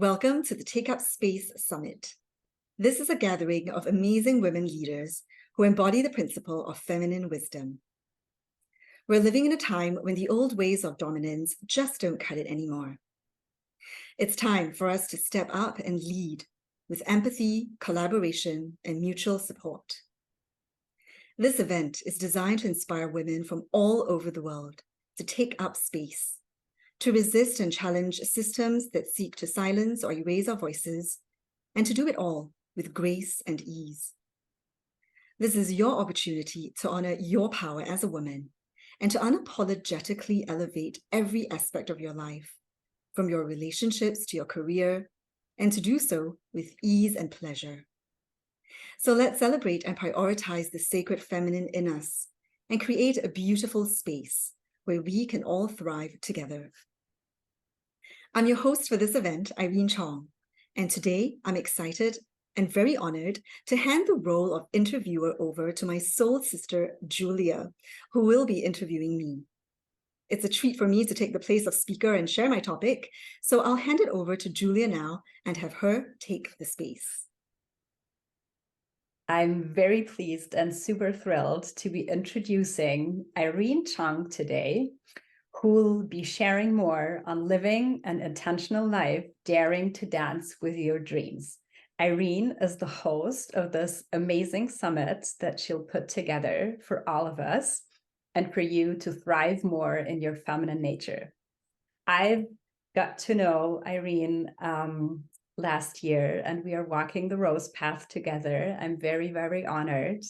Welcome to the Take Up Space Summit. This is a gathering of amazing women leaders who embody the principle of feminine wisdom. We're living in a time when the old ways of dominance just don't cut it anymore. It's time for us to step up and lead with empathy, collaboration, and mutual support. This event is designed to inspire women from all over the world to take up space, to resist and challenge systems that seek to silence or erase our voices, and to do it all with grace and ease. This is your opportunity to honor your power as a woman and to unapologetically elevate every aspect of your life, from your relationships to your career, and to do so with ease and pleasure. So let's celebrate and prioritize the sacred feminine in us and create a beautiful space where we can all thrive together. I'm your host for this event, Irene Chong, and today I'm excited and very honored to hand the role of interviewer over to my soul sister, Julia, who will be interviewing me. It's a treat for me to take the place of speaker and share my topic, so I'll hand it over to Julia now and have her take the space. I'm very pleased and super thrilled to be introducing Irene Chong today, who will be sharing more on living an intentional life, daring to dance with your dreams. Irene is the host of this amazing summit that she'll put together for all of us and for you to thrive more in your feminine nature. I've got to know Irene last year, and we are walking the rose path together. I'm very, very honored,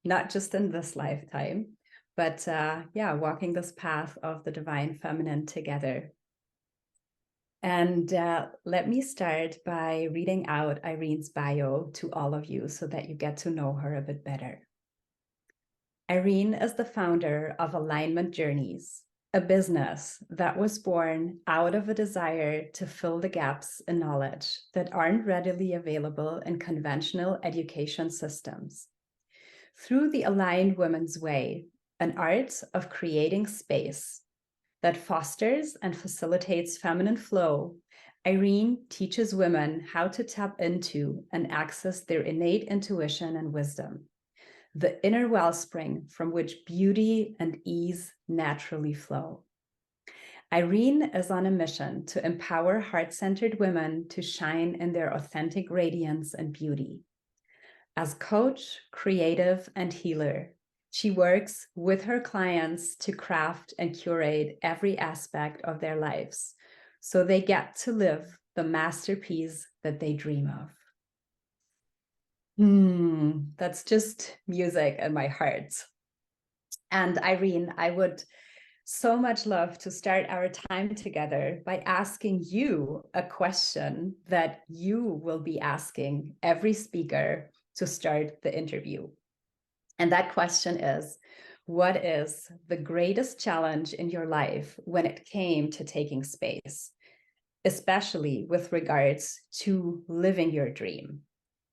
not just in this lifetime, but walking this path of the divine feminine together. And let me start by reading out Irene's bio to all of you so that you get to know her a bit better. Irene is the founder of Alignment Journeys, a business that was born out of a desire to fill the gaps in knowledge that aren't readily available in conventional education systems. Through the Aligned Women's Way, an art of creating space that fosters and facilitates feminine flow, Irene teaches women how to tap into and access their innate intuition and wisdom, the inner wellspring from which beauty and ease naturally flow. Irene is on a mission to empower heart-centered women to shine in their authentic radiance and beauty. As coach, creative, and healer, she works with her clients to craft and curate every aspect of their lives so they get to live the masterpiece that they dream of. That's just music in my heart. And Irene, I would so much love to start our time together by asking you a question that you will be asking every speaker to start the interview. And that question is, what is the greatest challenge in your life when it came to taking space, especially with regards to living your dream?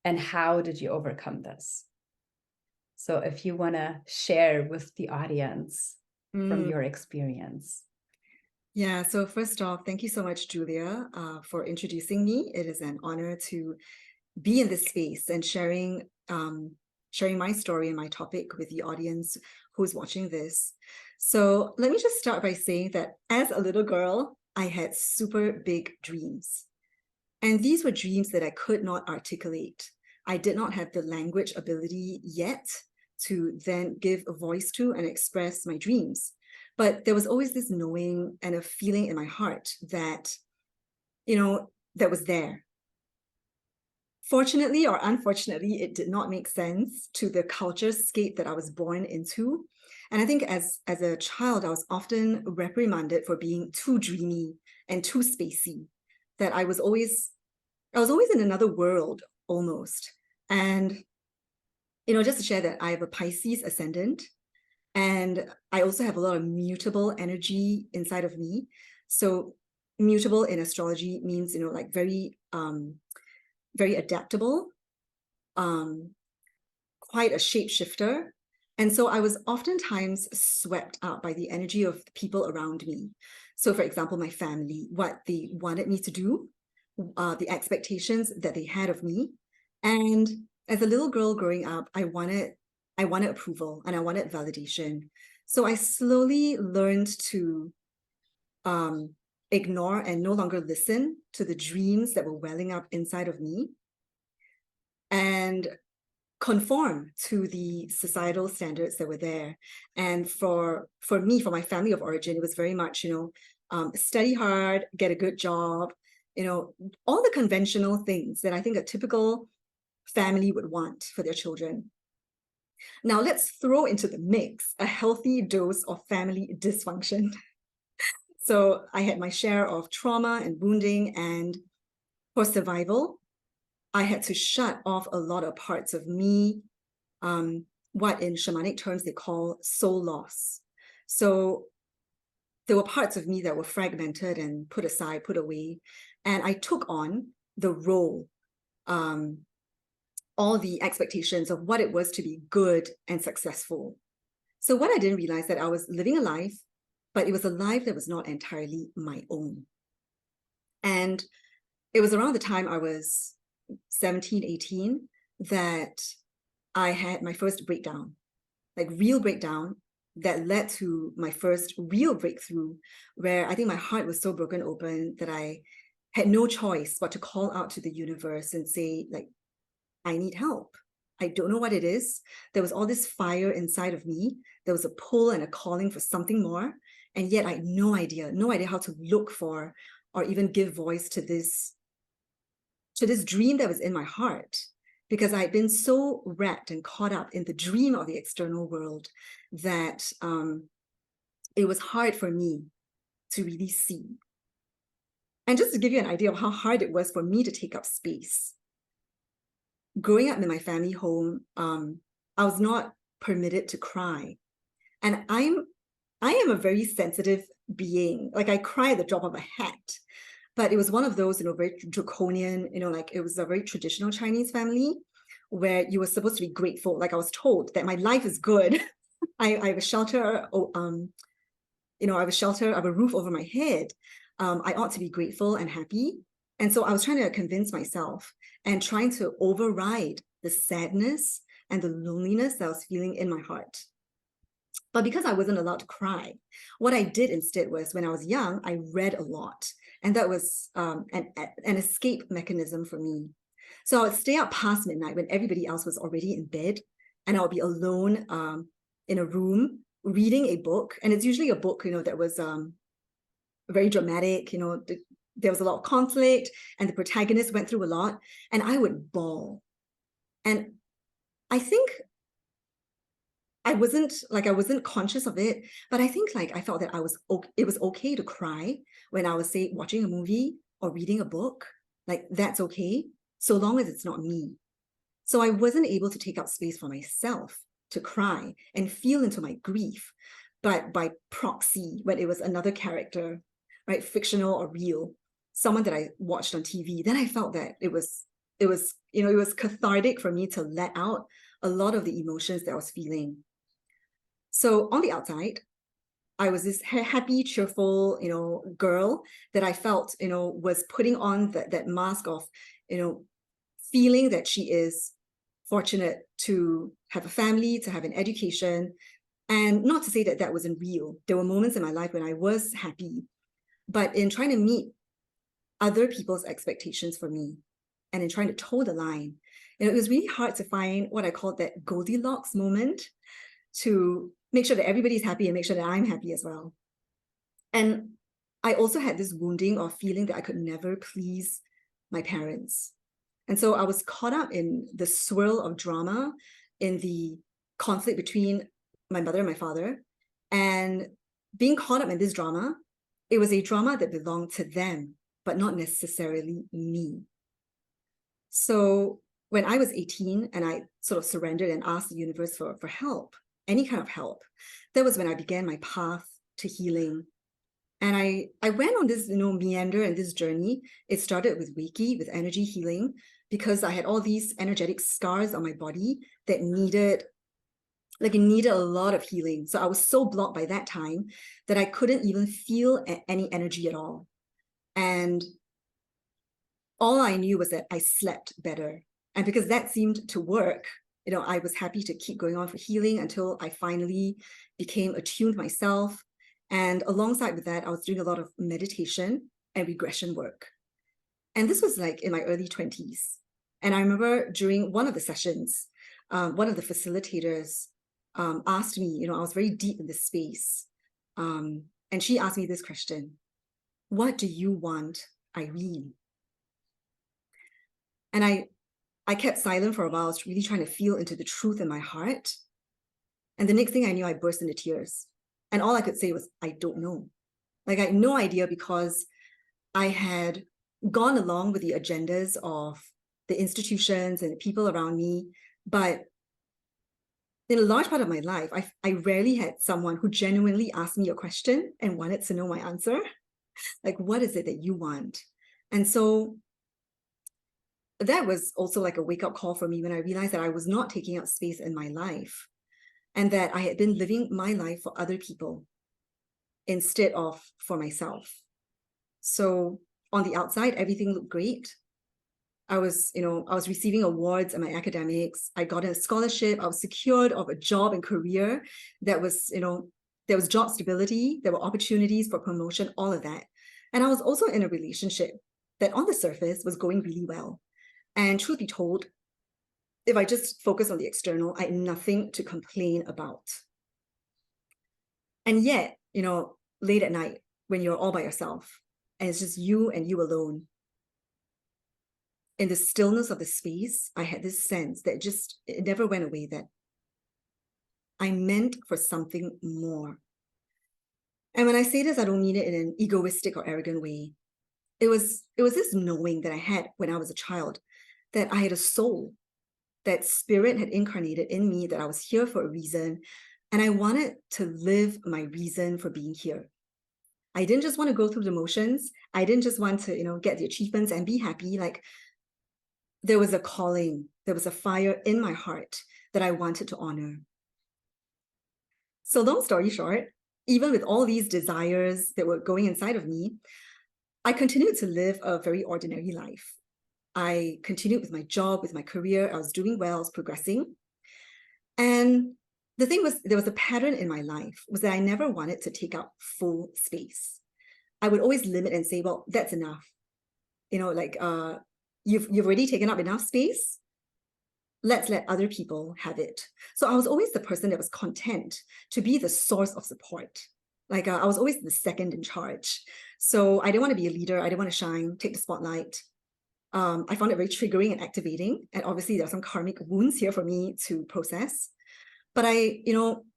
And how did you overcome this? So if you want to share with the audience from your experience. Yeah, so first off, thank you so much, Julia, for introducing me. It is an honor to be in this space and sharing my story and my topic with the audience who's watching this. So let me just start by saying that as a little girl, I had super big dreams. And these were dreams that I could not articulate. I did not have the language ability yet to then give a voice to and express my dreams. But there was always this knowing and a feeling in my heart that, that was there. Fortunately or unfortunately, it did not make sense to the culture scape that I was born into. And I think as a child, I was often reprimanded for being too dreamy and too spacey, that I was always in another world almost. And, just to share that I have a Pisces ascendant, and I also have a lot of mutable energy inside of me. So mutable in astrology means, like very adaptable, quite a shapeshifter. And so I was oftentimes swept up by the energy of the people around me. So for example, my family, what they wanted me to do, the expectations that they had of me. And as a little girl growing up, I wanted approval and I wanted validation. So I slowly learned to ignore and no longer listen to the dreams that were welling up inside of me and conform to the societal standards that were there. And for me, for my family of origin, it was very much, study hard, get a good job, all the conventional things that I think a typical family would want for their children. Now let's throw into the mix a healthy dose of family dysfunction. So I had my share of trauma and wounding, and for survival, I had to shut off a lot of parts of me, what in shamanic terms they call soul loss. So there were parts of me that were fragmented and put aside, put away, and I took on the role, all the expectations of what it was to be good and successful. So what I didn't realize that I was living a life, but it was a life that was not entirely my own. And it was around the time I was 17, 18, that I had my first breakdown, like real breakdown, that led to my first real breakthrough, where I think my heart was so broken open that I had no choice but to call out to the universe and say, like, I need help. I don't know what it is. There was all this fire inside of me. There was a pull and a calling for something more. And yet I had no idea how to look for or even give voice to this dream that was in my heart, because I had been so wrapped and caught up in the dream of the external world that it was hard for me to really see. And just to give you an idea of how hard it was for me to take up space, growing up in my family home, I was not permitted to cry. And I am a very sensitive being. Like, I cry at the drop of a hat. But it was one of those, very draconian, like it was a very traditional Chinese family where you were supposed to be grateful. Like, I was told that my life is good. I have a shelter, I have a shelter, I have a roof over my head. I ought to be grateful and happy. And so I was trying to convince myself and trying to override the sadness and the loneliness that I was feeling in my heart. But because I wasn't allowed to cry, what I did instead was, when I was young, I read a lot. And that was an escape mechanism for me. So I would stay up past midnight when everybody else was already in bed, and I would be alone in a room reading a book. And it's usually a book, that was very dramatic, there was a lot of conflict and the protagonist went through a lot, and I would bawl. And I think I wasn't conscious of it, but I think I felt that it was okay to cry when I was, say, watching a movie or reading a book. Like, that's okay, so long as it's not me. So I wasn't able to take up space for myself to cry and feel into my grief, but by proxy, when it was another character, right, fictional or real, someone that I watched on TV, then I felt that it was cathartic for me to let out a lot of the emotions that I was feeling. So on the outside, I was this happy, cheerful, girl that I felt, was putting on that mask of, feeling that she is fortunate to have a family, to have an education. And not to say that that wasn't real. There were moments in my life when I was happy, but in trying to meet other people's expectations for me, and in trying to toe the line, it was really hard to find what I called that Goldilocks moment, to make sure that everybody's happy and make sure that I'm happy as well. And I also had this wounding of feeling that I could never please my parents. And so I was caught up in the swirl of drama, in the conflict between my mother and my father. And being caught up in this drama, it was a drama that belonged to them, but not necessarily me. So when I was 18 and I sort of surrendered and asked the universe for help, any kind of help, that was when I began my path to healing. And I went on this, meander and this journey. It started with Reiki, with energy healing, because I had all these energetic scars on my body that needed a lot of healing. So I was so blocked by that time that I couldn't even feel any energy at all. And all I knew was that I slept better. And because that seemed to work, I was happy to keep going on for healing until I finally became attuned myself. And alongside with that, I was doing a lot of meditation and regression work. And this was like in my early 20s. And I remember during one of the sessions, one of the facilitators asked me, I was very deep in this space. And she asked me this question: what do you want, Irene? And I kept silent for a while. I was really trying to feel into the truth in my heart. And the next thing I knew, I burst into tears. And all I could say was, I don't know. Like, I had no idea, because I had gone along with the agendas of the institutions and the people around me. But in a large part of my life, I rarely had someone who genuinely asked me a question and wanted to know my answer. Like, what is it that you want? And so that was also like a wake-up call for me when I realized that I was not taking up space in my life, and that I had been living my life for other people instead of for myself. So on the outside, everything looked great. I was receiving awards in my academics. I got a scholarship. I was secured of a job and career that was, there was job stability. There were opportunities for promotion, all of that. And I was also in a relationship that on the surface was going really well. And truth be told, if I just focus on the external, I had nothing to complain about. And yet, late at night, when you're all by yourself and it's just you and you alone, in the stillness of the space, I had this sense that it never went away, that I meant for something more. And when I say this, I don't mean it in an egoistic or arrogant way. It was this knowing that I had when I was a child, that I had a soul, that spirit had incarnated in me, that I was here for a reason, and I wanted to live my reason for being here. I didn't just want to go through the motions. I didn't just want to, get the achievements and be happy. Like, there was a calling, there was a fire in my heart that I wanted to honor. So long story short, even with all these desires that were going inside of me, I continued to live a very ordinary life. I continued with my job, with my career. I was doing well, I was progressing. And the thing was, there was a pattern in my life, was that I never wanted to take up full space. I would always limit and say, well, that's enough. You've already taken up enough space. Let's let other people have it. So I was always the person that was content to be the source of support. I was always the second in charge. So I didn't want to be a leader. I didn't want to shine, take the spotlight. I found it very triggering and activating. And obviously there are some karmic wounds here for me to process. But I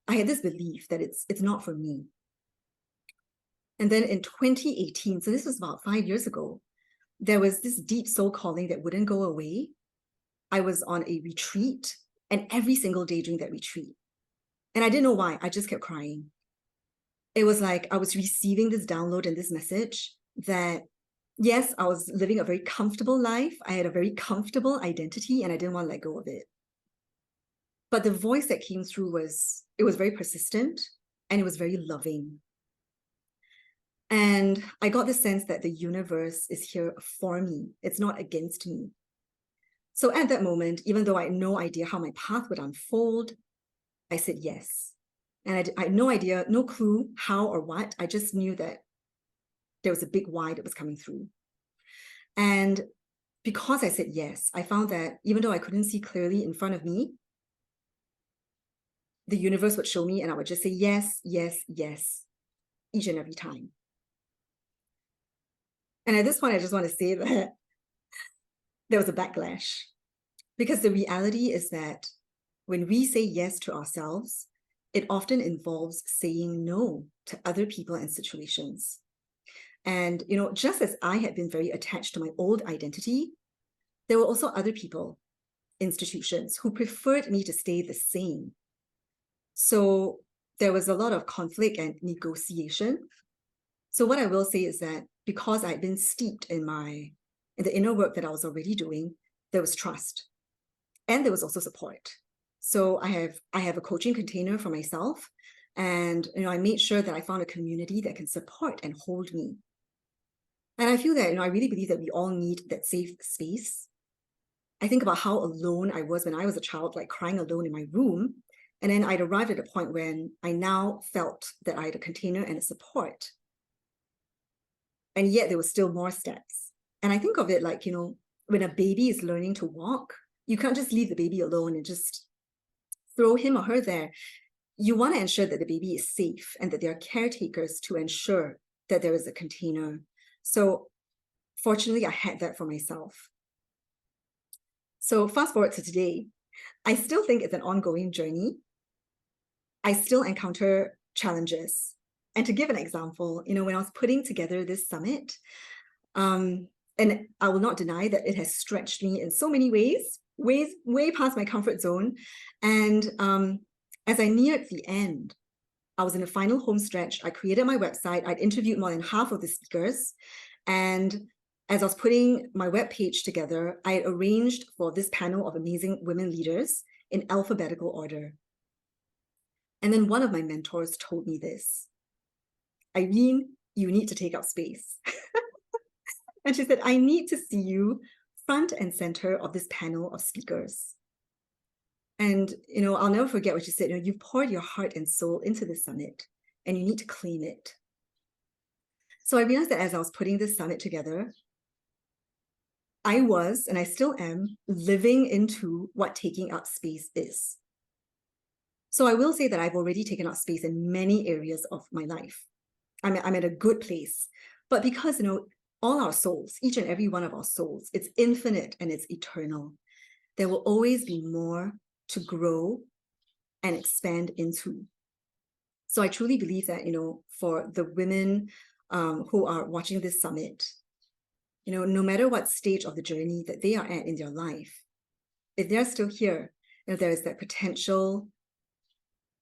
had this belief that it's not for me. And then in 2018, so this was about 5 years ago, there was this deep soul calling that wouldn't go away. I was on a retreat, and every single day during that retreat, and I didn't know why, I just kept crying. It was like I was receiving this download and this message that, yes, I was living a very comfortable life. I had a very comfortable identity, and I didn't want to let go of it. But the voice that came through was very persistent, and it was very loving. And I got the sense that the universe is here for me. It's not against me. So at that moment, even though I had no idea how my path would unfold, I said yes. And I had no idea, no clue how or what. I just knew that there was a big why that was coming through. And because I said yes, I found that even though I couldn't see clearly in front of me, the universe would show me, and I would just say yes, yes, yes, each and every time. And at this point, I just want to say that there was a backlash, because the reality is that when we say yes to ourselves, it often involves saying no to other people and situations. And, just as I had been very attached to my old identity, there were also other people, institutions, who preferred me to stay the same. So there was a lot of conflict and negotiation. So what I will say is that because I had been steeped in the inner work that I was already doing, there was trust, and there was also support. So I have a coaching container for myself, and I made sure that I found a community that can support and hold me. And I feel that, I really believe that we all need that safe space. I think about how alone I was when I was a child, like crying alone in my room. And then I'd arrived at a point when I now felt that I had a container and a support. And yet there were still more steps. And I think of it like, when a baby is learning to walk, you can't just leave the baby alone and just throw him or her there. You want to ensure that the baby is safe and that there are caretakers to ensure that there is a container. So fortunately, I had that for myself. So fast forward to today, I still think it's an ongoing journey. I still encounter challenges. And to give an example, when I was putting together this summit, and I will not deny that it has stretched me in so many ways, way past my comfort zone. And as I neared the end, I was in the final home stretch. I created my website. I'd interviewed more than half of the speakers. And as I was putting my webpage together, I arranged for this panel of amazing women leaders in alphabetical order. And then one of my mentors told me this: Irene, you need to take up space. And she said, I need to see you front and center of this panel of speakers. And, I'll never forget what she said. You've poured your heart and soul into this summit, and you need to claim it. So I realized that as I was putting this summit together, I was, and I still am, living into what taking up space is. So I will say that I've already taken up space in many areas of my life. I'm at a good place. But because, all our souls, each and every one of our souls, it's infinite and it's eternal. There will always be more to grow and expand into. So I truly believe that, for the women who are watching this summit, no matter what stage of the journey that they are at in their life, if they're still here, there is that potential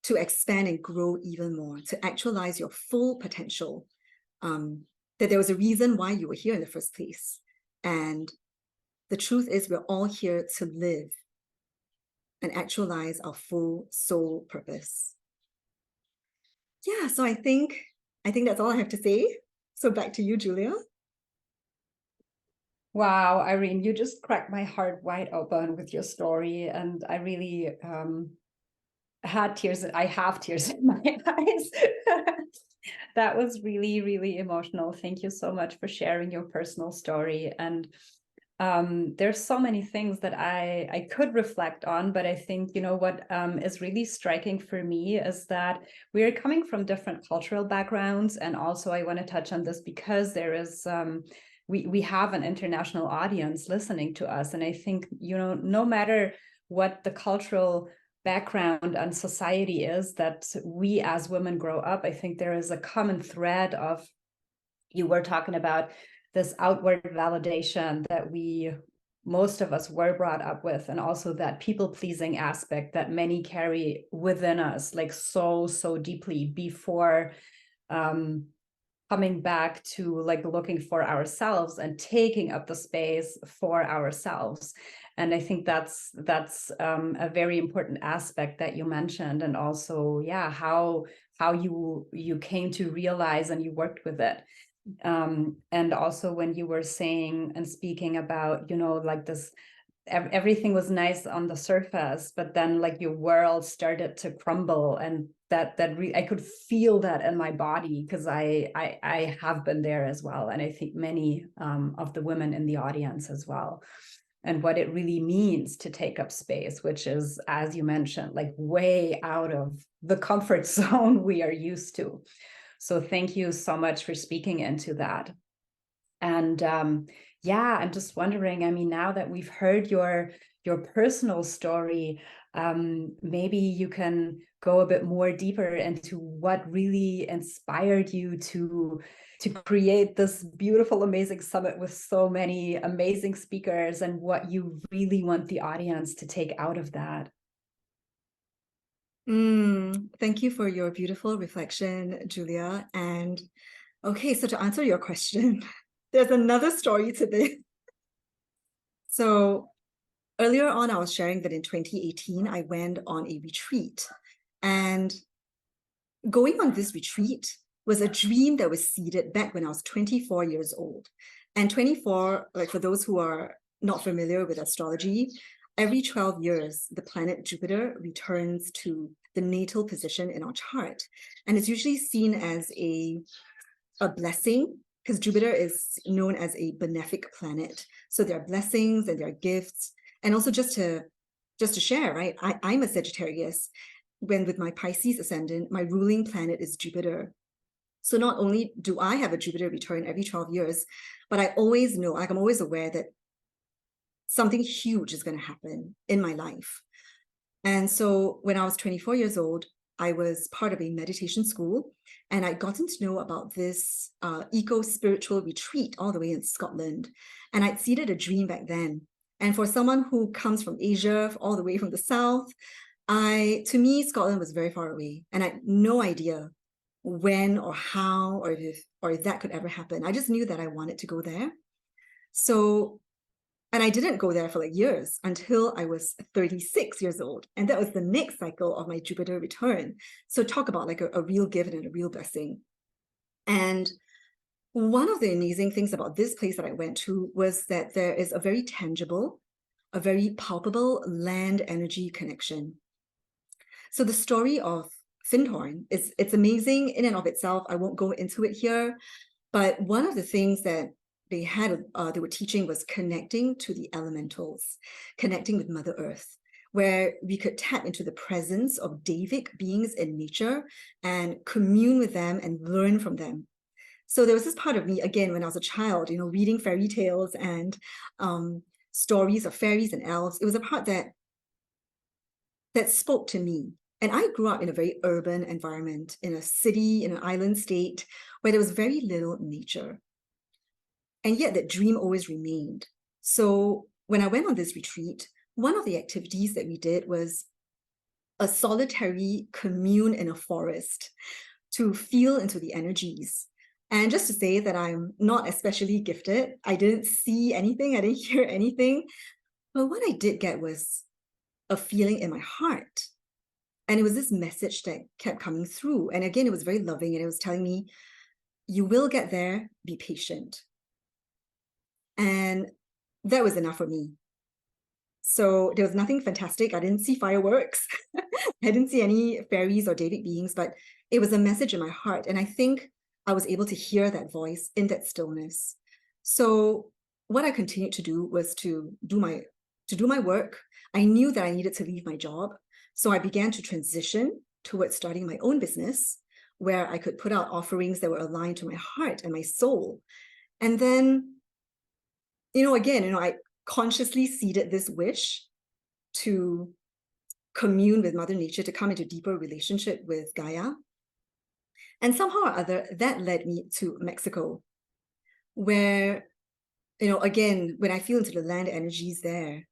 to expand and grow even more, to actualize your full potential, that there was a reason why you were here in the first place. And the truth is, we're all here to live and actualize our full soul purpose. Yeah, so I think that's all I have to say. So back to you, Julia. Wow, Irene, you just cracked my heart wide open with your story. And I really had tears. I have tears in my eyes. That was really, really emotional. Thank you so much for sharing your personal story. And there's so many things that I could reflect on, but I think, what is really striking for me is that we're coming from different cultural backgrounds. And also I want to touch on this because there is, we have an international audience listening to us. And I think, no matter what the cultural background and society is that we as women grow up, I think there is a common thread of, you were talking about this outward validation that most of us were brought up with, and also that people-pleasing aspect that many carry within us, like so deeply before coming back to like looking for ourselves and taking up the space for ourselves. And I think that's a very important aspect that you mentioned, and also, yeah, how you came to realize and you worked with it. And also when you were saying and speaking about, like this, everything was nice on the surface, but then like your world started to crumble, and I could feel that in my body, because I have been there as well, and I think many of the women in the audience as well, and what it really means to take up space, which is, as you mentioned, like way out of the comfort zone we are used to. So thank you so much for speaking into that. And yeah, I'm just wondering, I mean, now that we've heard your personal story, maybe you can go a bit more deeper into what really inspired you to create this beautiful, amazing summit with so many amazing speakers, and what you really want the audience to take out of that. Thank you for your beautiful reflection, Julia. And okay, so to answer your question, there's another story to this. So earlier on, I was sharing that in 2018, I went on a retreat. And going on this retreat was a dream that was seeded back when I was 24 years old. And 24, like for those who are not familiar with astrology, every 12 years, the planet Jupiter returns to the natal position in our chart. And it's usually seen as a blessing, because Jupiter is known as a benefic planet. So there are blessings and there are gifts. And also just to share, right? I'm a Sagittarius. When with my Pisces ascendant, my ruling planet is Jupiter. So not only do I have a Jupiter return every 12 years, but I always know, like I'm always aware that something huge is going to happen in my life. And so when I was 24 years old, I was part of a meditation school, and I'd gotten to know about this eco-spiritual retreat all the way in Scotland. And I'd seeded a dream back then. And for someone who comes from Asia, all the way from the south, to me, Scotland was very far away, and I had no idea when or how or if that could ever happen. I just knew that I wanted to go there. So, and I didn't go there for like years until I was 36 years old. And that was the next cycle of my Jupiter return. So talk about like a real gift and a real blessing. And one of the amazing things about this place that I went to was that there is a very tangible, a very palpable land energy connection. So the story of Findhorn it's amazing in and of itself. I won't go into it here, but one of the things that they were teaching was connecting to the elementals, connecting with Mother Earth, where we could tap into the presence of Devic beings in nature and commune with them and learn from them. So there was this part of me, again, when I was a child, reading fairy tales and stories of fairies and elves. It was a part that spoke to me. And I grew up in a very urban environment, in a city, in an island state, where there was very little nature. And yet that dream always remained. So when I went on this retreat, one of the activities that we did was a solitary commune in a forest to feel into the energies. And just to say that I'm not especially gifted, I didn't see anything, I didn't hear anything. But what I did get was a feeling in my heart. And it was this message that kept coming through. And again, it was very loving. And it was telling me, you will get there, be patient. And that was enough for me. So there was nothing fantastic. I didn't see fireworks. I didn't see any fairies or David beings, but it was a message in my heart. And I think I was able to hear that voice in that stillness. So what I continued to do was to do my work. I knew that I needed to leave my job. So I began to transition towards starting my own business, where I could put out offerings that were aligned to my heart and my soul. And then, I consciously seeded this wish to commune with Mother Nature, to come into deeper relationship with Gaia. And somehow or other, that led me to Mexico, where, again, when I feel into the land energies there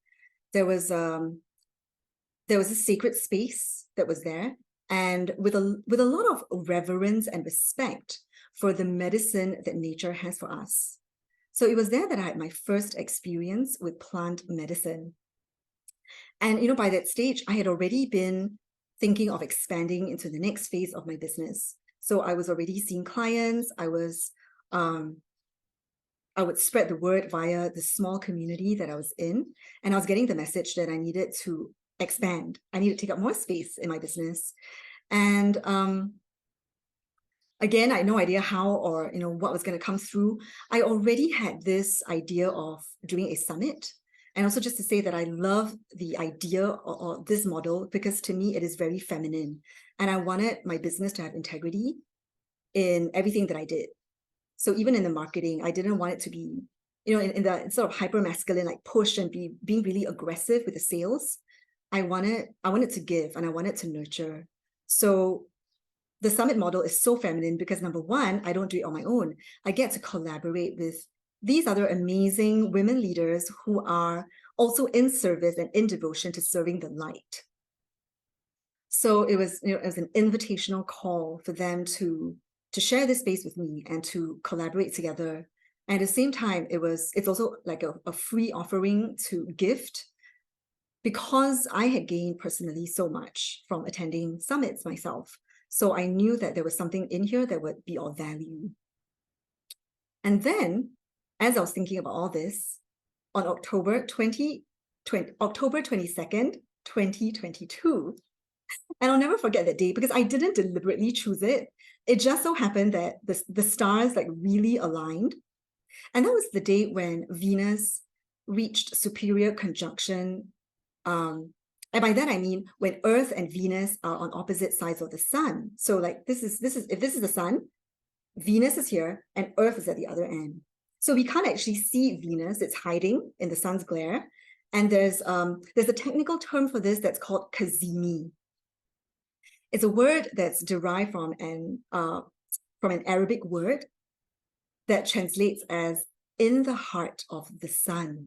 was a sacred space that was there, and with a lot of reverence and respect for the medicine that nature has for us. So it was there that I had my first experience with plant medicine. And by that stage, I had already been thinking of expanding into the next phase of my business. So I was already seeing clients. I would spread the word via the small community that I was in, and I was getting the message that I needed to expand. I needed to take up more space in my business. And again, I had no idea how or what was going to come through. I already had this idea of doing a summit. And also just to say that I love the idea or this model, because to me, it is very feminine. And I wanted my business to have integrity in everything that I did. So even in the marketing, I didn't want it to be, in the sort of hyper masculine, like push and being really aggressive with the sales. I wanted to give, and I wanted to nurture. So the summit model is so feminine because, number one, I don't do it on my own. I get to collaborate with these other amazing women leaders who are also in service and in devotion to serving the light. So it was an invitational call for them to share this space with me and to collaborate together. And at the same time, it's also like a free offering to gift, because I had gained personally so much from attending summits myself. So I knew that there was something in here that would be of value. And then, as I was thinking about all this, on October 22nd, 2022, and I'll never forget that day because I didn't deliberately choose it. It just so happened that the stars like really aligned. And that was the day when Venus reached superior conjunction. And by that I mean when Earth and Venus are on opposite sides of the sun. So like if this is the sun, Venus is here and Earth is at the other end. So we can't actually see Venus, it's hiding in the sun's glare. And there's a technical term for this that's called cazimi. It's a word that's derived from an Arabic word that translates as in the heart of the sun.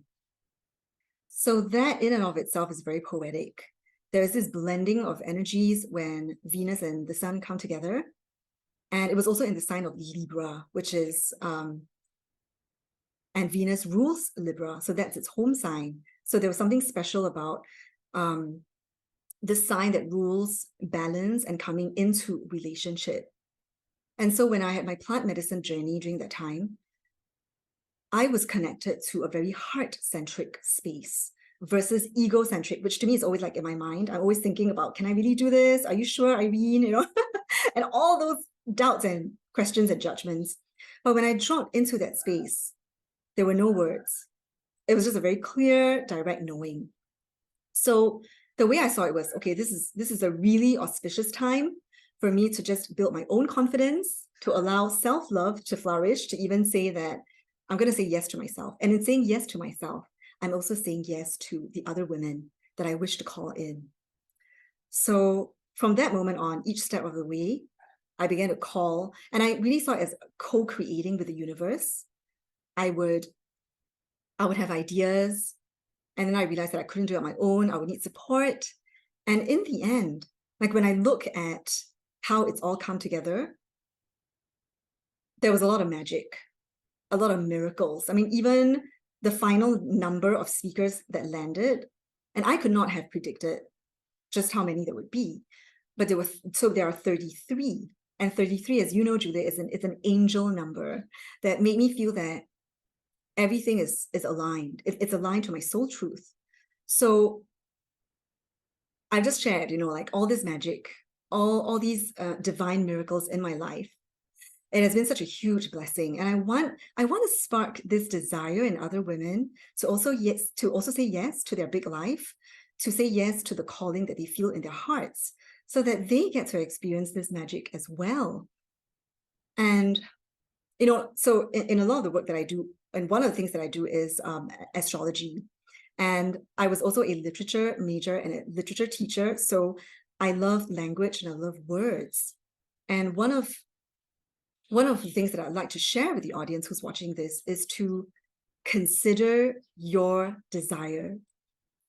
So that in and of itself is very poetic. There's this blending of energies when Venus and the sun come together. And it was also in the sign of Libra, which is, and Venus rules Libra. So that's its home sign. So there was something special about the sign that rules balance and coming into relationship. And so when I had my plant medicine journey during that time, I was connected to a very heart-centric space versus ego-centric, which to me is always like in my mind. I'm always thinking about, can I really do this? Are you sure, Irene? You know, and all those doubts and questions and judgments. But when I dropped into that space, there were no words. It was just a very clear, direct knowing. So the way I saw it was, okay, this is a really auspicious time for me to just build my own confidence, to allow self-love to flourish, to even say that I'm going to say yes to myself. And in saying yes to myself, I'm also saying yes to the other women that I wish to call in. So from that moment on, each step of the way, I began to call, and I really saw it as co-creating with the universe. I would have ideas, and then I realized that I couldn't do it on my own. I would need support. And in the end, like when I look at how it's all come together, there was a lot of magic, a lot of miracles. I mean, even the final number of speakers that landed, and I could not have predicted just how many there would be, but there are 33. And 33, as you know, Julia, is an angel number that made me feel that everything is aligned. It's aligned to my soul truth. So I've just shared, you know, like all this magic, all these divine miracles in my life. It has been such a huge blessing, and I want to spark this desire in other women to also say yes to their big life, to say yes to the calling that they feel in their hearts, so that they get to experience this magic as well. And you know, so in a lot of the work that I do, and one of the things that I do is astrology, and I was also a literature major and a literature teacher, so I love language and I love words. And one of the things that I'd like to share with the audience who's watching this is to consider your desire.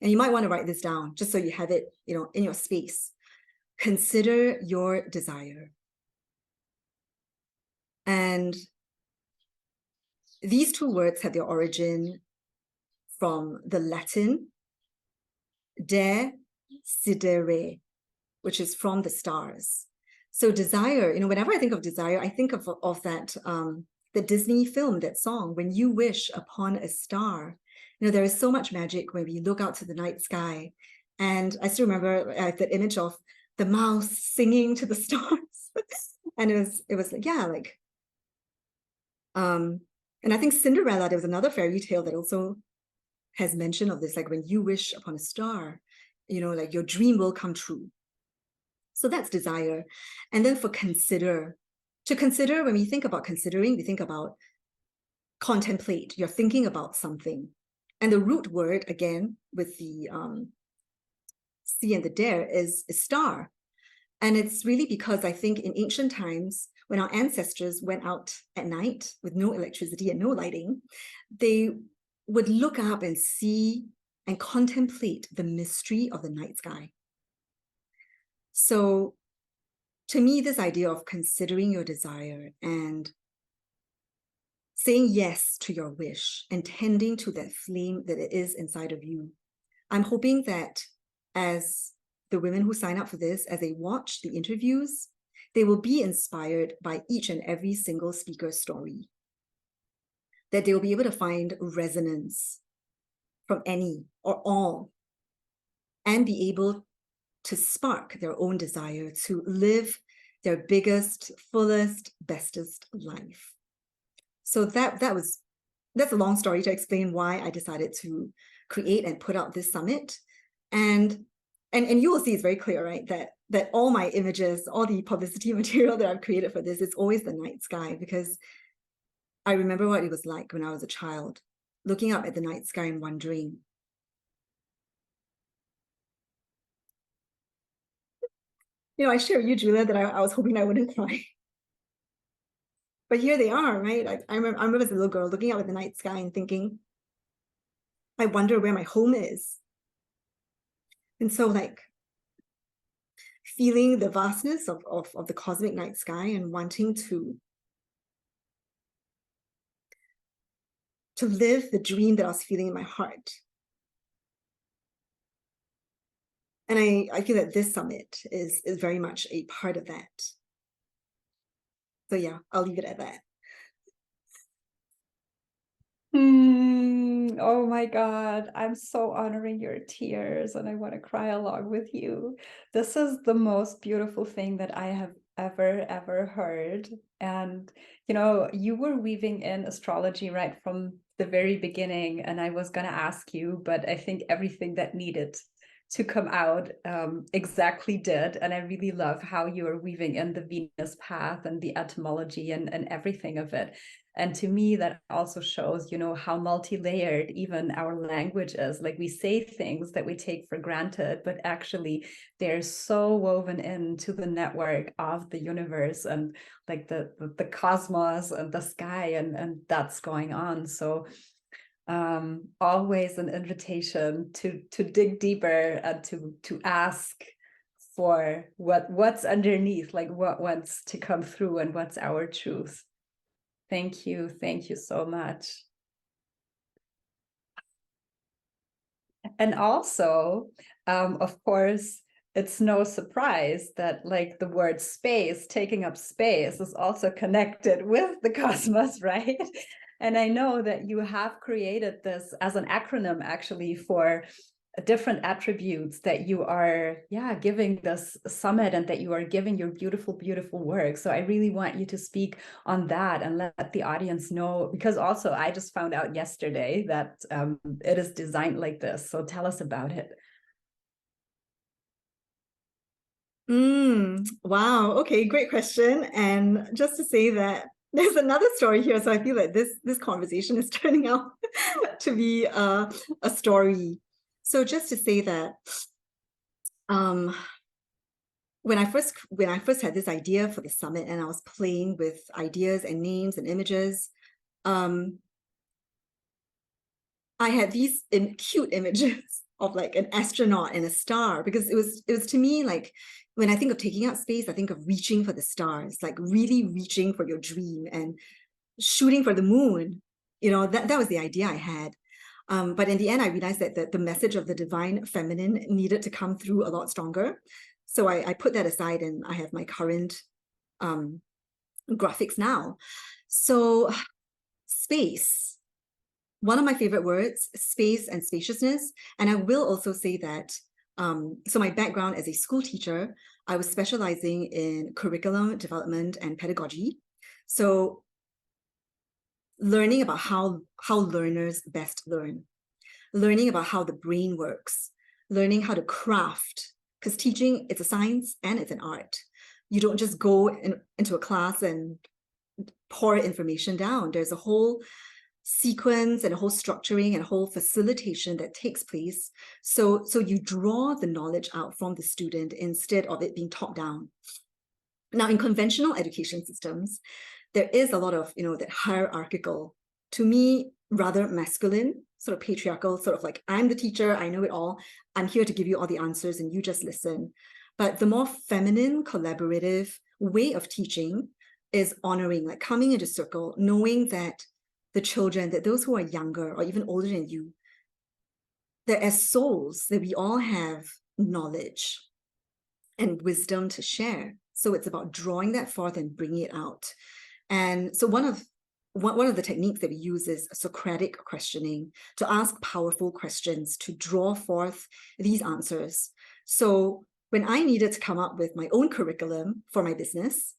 And you might want to write this down just so you have it, you know, in your space. Consider your desire. And these two words have their origin from the Latin desidere, which is from the stars. So desire, you know, whenever I think of desire, I think of that the Disney film, that song, When You Wish Upon a Star. You know, there is so much magic when we look out to the night sky. And I still remember that image of the mouse singing to the stars. And it was like, yeah, like, and I think Cinderella, there was another fairy tale that also has mention of this, like when you wish upon a star, you know, like your dream will come true. So that's desire. And then for consider, to consider, when we think about considering, we think about contemplate. You're thinking about something. And the root word, again, with the C and the dare is star. And it's really because I think in ancient times, when our ancestors went out at night with no electricity and no lighting, they would look up and see and contemplate the mystery of the night sky. So to me, this idea of considering your desire and saying yes to your wish and tending to that flame that it is inside of you, I'm hoping that as the women who sign up for this, as they watch the interviews, they will be inspired by each and every single speaker's story, that they will be able to find resonance from any or all, and be able to spark their own desire to live their biggest, fullest, bestest life. So that's a long story to explain why I decided to create and put out this summit. And you will see it's very clear, right? That all my images, all the publicity material that I've created for this, it's always the night sky, because I remember what it was like when I was a child, looking up at the night sky and wondering, I share with you, Julia, that I was hoping I wouldn't cry. But here they are, right? I remember as a little girl looking up at the night sky and thinking, I wonder where my home is. And so, like, feeling the vastness of the cosmic night sky and wanting to live the dream that I was feeling in my heart. And I feel that this summit is very much a part of that. So yeah, I'll leave it at that. Oh my God, I'm so honoring your tears and I want to cry along with you. This is the most beautiful thing that I have ever heard. And, you were weaving in astrology right from the very beginning, and I was going to ask you, but I think everything that needed to come out exactly did. And I really love how you are weaving in the Venus path and the etymology and everything of it. And to me, that also shows, how multi-layered even our language is. Like, we say things that we take for granted, but actually they're so woven into the network of the universe and like the cosmos and the sky, and that's going on. So always an invitation to dig deeper and to ask for what's underneath, like what wants to come through and what's our truth. Thank you so much. And also, of course, it's no surprise that like the word space, taking up space, is also connected with the cosmos, right? And I know that you have created this as an acronym actually for different attributes that you are giving this summit and that you are giving your beautiful work. So I really want you to speak on that and let the audience know, because also I just found out yesterday that it is designed like this. So tell us about it. Wow. Okay, great question. And just to say that there's another story here. So I feel like this conversation is turning out to be a story. So just to say that when I first had this idea for the summit and I was playing with ideas and names and images, I had these cute images of like an astronaut and a star, because it was to me like, when I think of taking up space, I think of reaching for the stars, like really reaching for your dream and shooting for the moon. That was the idea I had. But in the end, I realized that the message of the divine feminine needed to come through a lot stronger. So I put that aside, and I have my current graphics now. So space, one of my favorite words, space and spaciousness. And I will also say that, so my background as a school teacher, I was specializing in curriculum development and pedagogy. So learning about how learners best learn, learning about how the brain works, learning how to craft, because teaching, it's a science and it's an art. You don't just go into a class and pour information down. There's a whole sequence and a whole structuring and a whole facilitation that takes place. So you draw the knowledge out from the student instead of it being top down. Now, in conventional education systems, there is a lot of, that hierarchical, to me, rather masculine, sort of patriarchal, sort of like, I'm the teacher, I know it all, I'm here to give you all the answers and you just listen. But the more feminine, collaborative way of teaching is honoring, like coming into circle, knowing that the children, that those who are younger or even older than you, that as souls, that we all have knowledge and wisdom to share. So it's about drawing that forth and bringing it out. And so one of the techniques that we use is Socratic questioning, to ask powerful questions, to draw forth these answers. So when I needed to come up with my own curriculum for my business,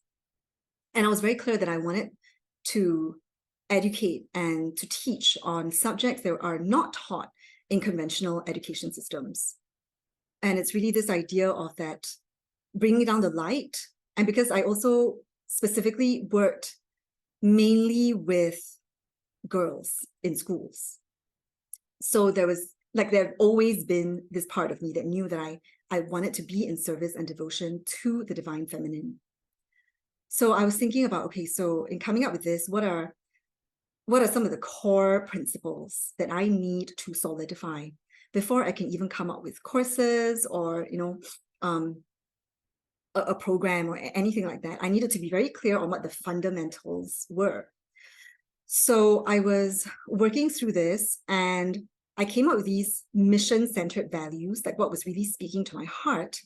and I was very clear that I wanted to educate and to teach on subjects that are not taught in conventional education systems. And it's really this idea of that bringing down the light. And because I also specifically worked mainly with girls in schools, so there had always been this part of me that knew that I wanted to be in service and devotion to the divine feminine. So I was thinking about, okay, so in coming up with this, what are some of the core principles that I need to solidify before I can even come up with courses or, a program or anything like that? I needed to be very clear on what the fundamentals were. So I was working through this, and I came up with these mission-centered values, like what was really speaking to my heart.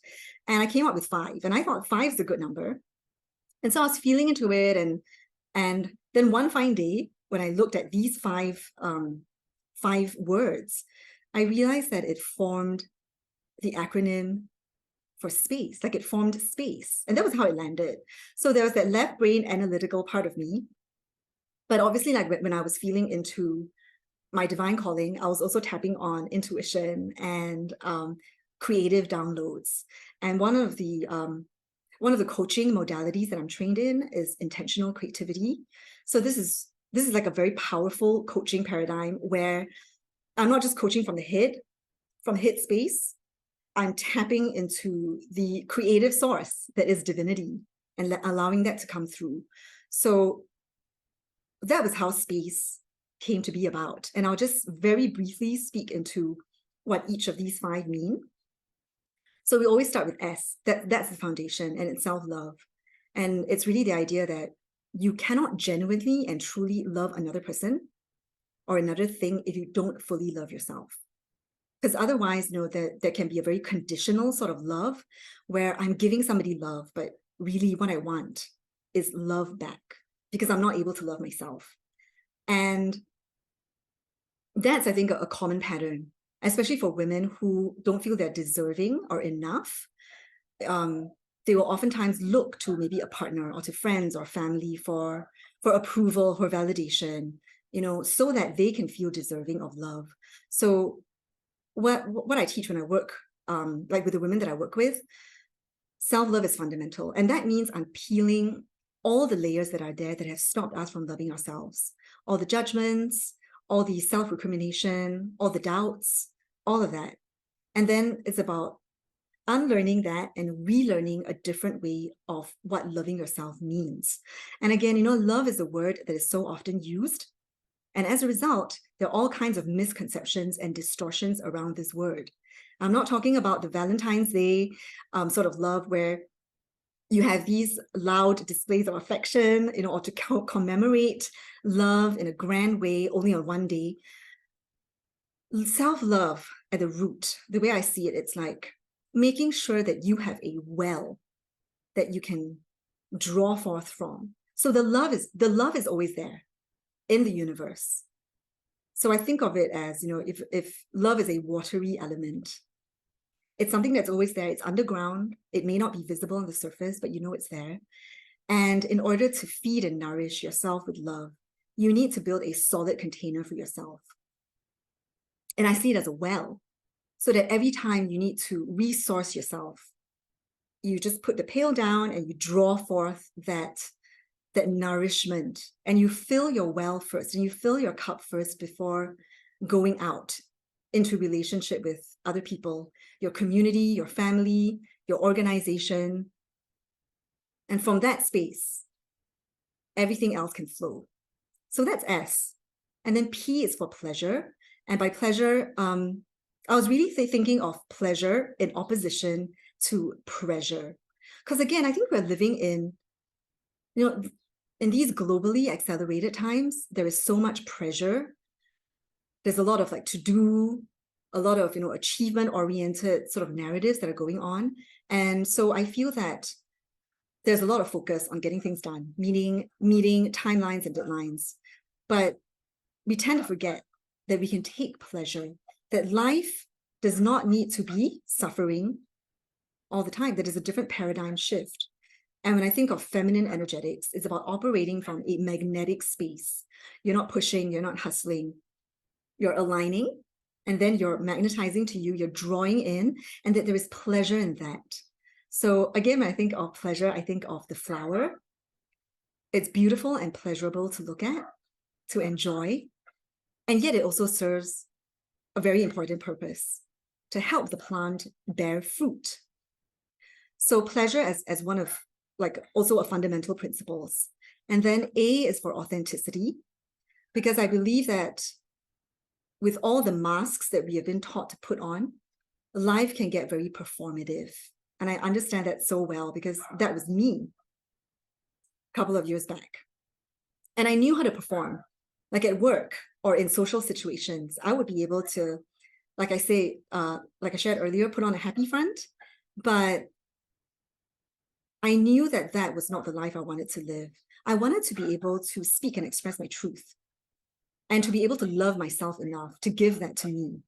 And I came up with 5, and I thought 5 is a good number. And so I was feeling into it, and then one fine day, when I looked at these 5 words, I realized that it formed the acronym for space, like it formed space. And that was how it landed. So there was that left brain analytical part of me. But obviously, like when I was feeling into my divine calling, I was also tapping on intuition and creative downloads. And one of the coaching modalities that I'm trained in is intentional creativity. So this is like a very powerful coaching paradigm where I'm not just coaching from the head space. I'm tapping into the creative source that is divinity and allowing that to come through. So that was how space came to be about. And I'll just very briefly speak into what each of these 5 mean. So we always start with S. That's the foundation, and it's self-love. And it's really the idea that you cannot genuinely and truly love another person or another thing if you don't fully love yourself. Because otherwise, there can be a very conditional sort of love where I'm giving somebody love, but really what I want is love back because I'm not able to love myself. And that's, I think, a common pattern, especially for women who don't feel they're deserving or enough. They will oftentimes look to maybe a partner or to friends or family for approval, for validation, so that they can feel deserving of love. So what I teach when I work, like with the women that I work with, self-love is fundamental. And that means I'm peeling all the layers that are there that have stopped us from loving ourselves, all the judgments, all the self-recrimination, all the doubts, all of that. And then it's about unlearning that and relearning a different way of what loving yourself means. And again, love is a word that is so often used. And as a result, there are all kinds of misconceptions and distortions around this word. I'm not talking about the Valentine's Day sort of love where you have these loud displays of affection, or to commemorate love in a grand way only on one day. Self-love at the root, the way I see it, it's like making sure that you have a well that you can draw forth from. So the love is always there in the universe. So I think of it as, if love is a watery element, it's something that's always there. It's underground. It may not be visible on the surface, but it's there. And in order to feed and nourish yourself with love, you need to build a solid container for yourself. And I see it as a well, so that every time you need to resource yourself, you just put the pail down and you draw forth that nourishment, and you fill your well first, and you fill your cup first before going out into relationship with other people, your community, your family, your organization. And from that space, everything else can flow. So that's S. And then P is for pleasure. And by pleasure, I was really thinking of pleasure in opposition to pressure. Because again, I think we're living in, in these globally accelerated times, there is so much pressure. There's a lot of to do, a lot of, achievement-oriented sort of narratives that are going on. And so I feel that there's a lot of focus on getting things done, meeting timelines and deadlines. But we tend to forget that we can take pleasure, that life does not need to be suffering all the time. That is a different paradigm shift. And when I think of feminine energetics, it's about operating from a magnetic space. You're not pushing, you're not hustling, you're aligning, and then you're magnetizing to you, you're drawing in, and that there is pleasure in that. So again, when I think of pleasure, I think of the flower. It's beautiful and pleasurable to look at, to enjoy, and yet it also serves a very important purpose, to help the plant bear fruit. So pleasure as one of, like, also a fundamental principles. And then A is for authenticity, because I believe that with all the masks that we have been taught to put on, life can get very performative. And I understand that so well, because that was me a couple of years back. And I knew how to perform, like at work or in social situations. I would be able to, like I say, like I shared earlier, put on a happy front, but I knew that that was not the life I wanted to live. I wanted to be able to speak and express my truth, and to be able to love myself enough to give that to me.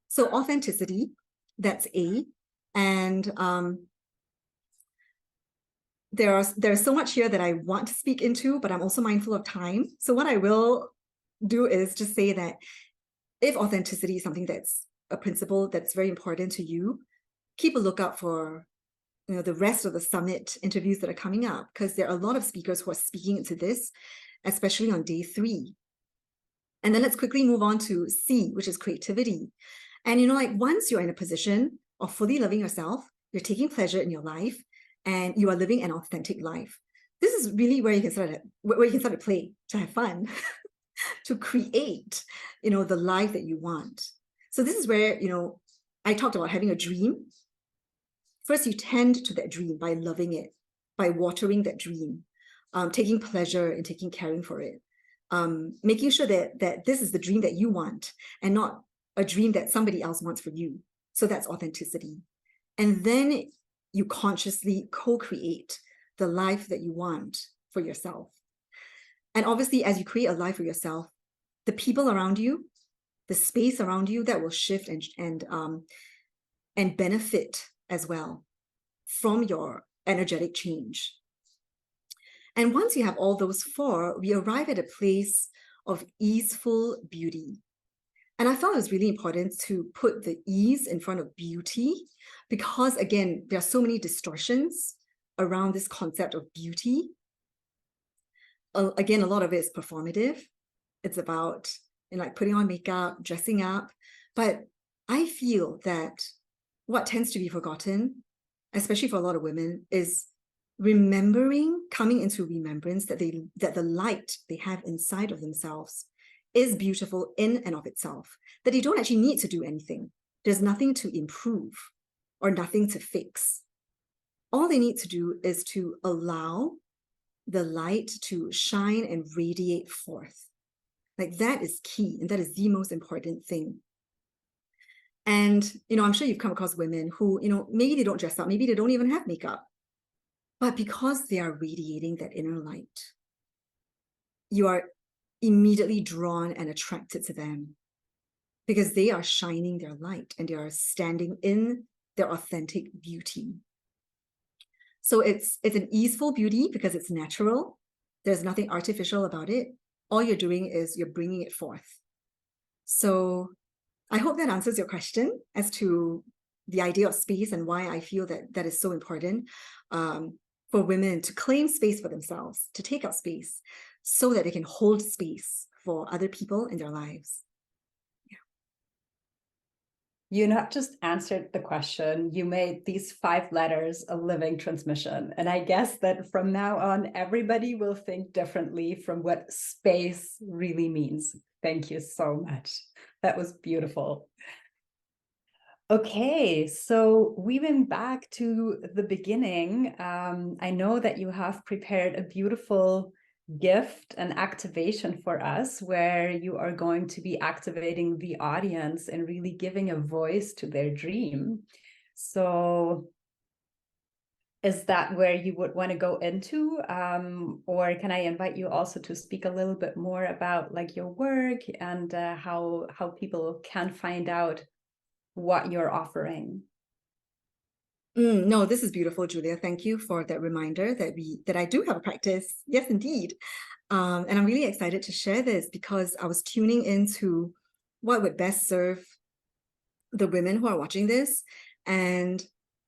So authenticity, that's A. And there's so much here that I want to speak into, but I'm also mindful of time. So what I will do is just say that if authenticity is something that's a principle that's very important to you, keep a lookout for the rest of the summit interviews that are coming up, because there are a lot of speakers who are speaking into this, especially on day 3. And then let's quickly move on to C, which is creativity. And like once you're in a position of fully loving yourself, you're taking pleasure in your life, and you are living an authentic life. This is really where you can start to play, to have fun, to create, the life that you want. So this is where, I talked about having a dream. First, you tend to that dream by loving it, by watering that dream, taking pleasure in caring for it, making sure that this is the dream that you want and not a dream that somebody else wants for you. So that's authenticity. And then you consciously co-create the life that you want for yourself. And obviously, as you create a life for yourself, the people around you, the space around you, that will shift and benefit as well from your energetic change. And once you have all those 4, we arrive at a place of easeful beauty. And I thought it was really important to put the ease in front of beauty, because again, there are so many distortions around this concept of beauty. Again, a lot of it is performative. It's about like putting on makeup, dressing up. But I feel that what tends to be forgotten, especially for a lot of women, is coming into remembrance that the light they have inside of themselves is beautiful in and of itself, that they don't actually need to do anything. There's nothing to improve or nothing to fix. All they need to do is to allow the light to shine and radiate forth. Like, that is key, and that is the most important thing. And, I'm sure you've come across women who, maybe they don't dress up, maybe they don't even have makeup, but because they are radiating that inner light, you are immediately drawn and attracted to them, because they are shining their light and they are standing in their authentic beauty. So it's an easeful beauty because it's natural. There's nothing artificial about it. All you're doing is you're bringing it forth. So I hope that answers your question as to the idea of space and why I feel that is so important for women to claim space for themselves, to take up space so that they can hold space for other people in their lives. You not just answered the question, you made these 5 letters a living transmission. And I guess that from now on, everybody will think differently from what space really means. Thank you so much. That was beautiful. Okay, so weaving back to the beginning, I know that you have prepared a beautiful gift and activation for us, where you are going to be activating the audience and really giving a voice to their dream. So is that where you would want to go into? Or can I invite you also to speak a little bit more about like your work and how people can find out what you're offering? No, this is beautiful, Julia. Thank you for that reminder that I do have a practice. Yes, indeed. And I'm really excited to share this because I was tuning into what would best serve the women who are watching this. And,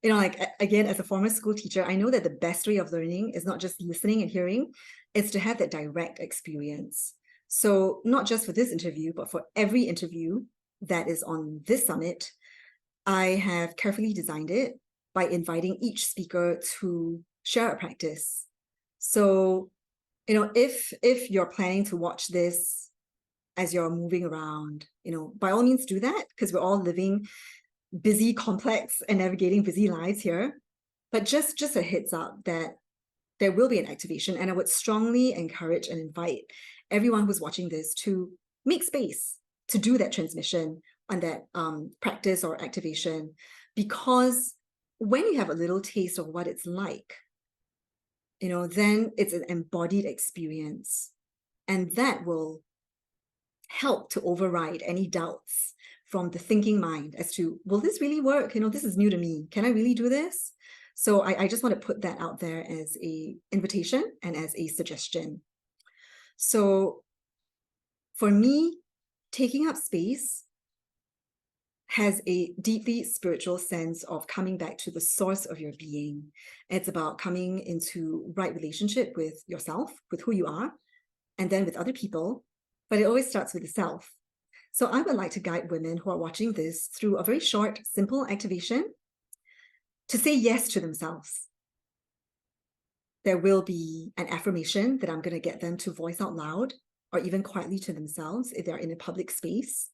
like, again, as a former school teacher, I know that the best way of learning is not just listening and hearing, it's to have that direct experience. So not just for this interview, but for every interview that is on this summit, I have carefully designed it by inviting each speaker to share a practice. So, if you're planning to watch this as you're moving around, by all means do that, because we're all living busy, complex, and navigating busy lives here. But just a heads up that there will be an activation, and I would strongly encourage and invite everyone who's watching this to make space to do that transmission on that practice or activation, because when you have a little taste of what it's like, then it's an embodied experience, and that will help to override any doubts from the thinking mind as to, will this really work? This is new to me. Can I really do this? So I just want to put that out there as an invitation and as a suggestion. So for me, taking up space has a deeply spiritual sense of coming back to the source of your being. It's about coming into right relationship with yourself, with who you are, and then with other people, but it always starts with the self. So I would like to guide women who are watching this through a very short, simple activation to say yes to themselves. There will be an affirmation that I'm going to get them to voice out loud or even quietly to themselves if they're in a public space.